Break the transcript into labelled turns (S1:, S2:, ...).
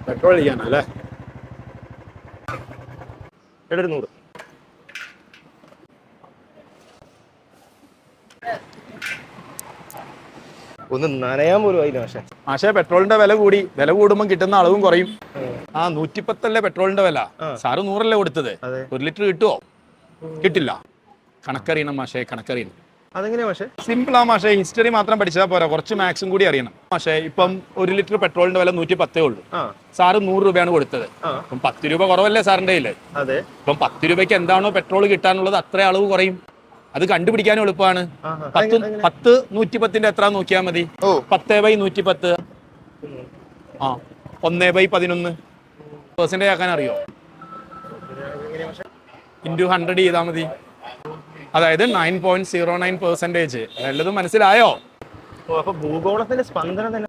S1: Petrol ചെയ്യാനല്ലേ?
S2: ഇവിടെ ഒരു 100. ഒന്ന് നനയാൻ പോലും ആയില്ല പക്ഷേ.
S1: പക്ഷേ പെട്രോളിന്റെ വില കൂടി, വില കൂടുമ്പോൾ കിട്ടുന്ന അളവും കുറയും. 110 പെട്രോളിന്റെ വില. സാറ് 100 കൊടുത്തത്. 1 ലിറ്റർ കിട്ടുമോ? കിട്ടില്ല. കണക്കറിയണം മാഷേ, കണക്കറിയണം.
S2: അതെങ്ങനെയാ മാഷേ?
S1: സിമ്പിളാ മാഷേ, ഹിസ്റ്ററി മാത്രം പഠിച്ചാൽ പോരാ, കുറച്ച് മാത്സും കൂടി അറിയണം മാഷേ. ഇപ്പം 1 ലിറ്റർ പെട്രോളിന്റെ വില 110 ഉള്ളൂ. സാറ് 100 രൂപയാണ് കൊടുത്തത്. ഇപ്പം 10 രൂപ കുറവല്ലേ സാറിന്റെ കയ്യില്? ഇപ്പം 10 രൂപയ്ക്ക് എന്താണോ പെട്രോൾ കിട്ടാനുള്ളത് അത്ര അളവ് കുറയും. അത് കണ്ടുപിടിക്കാനും എളുപ്പമാണ്. 10 110 എത്ര നോക്കിയാൽ മതി. 10/110 1/11% ആക്കാൻ അറിയോ? ഇൻറ്റു 100 ചെയ്താൽ മതി. അതായത് 9.09%. വല്ലതും മനസ്സിലായോ?
S2: ഭൂഗോളത്തിന്റെ സ്പന്ദനം തന്നെ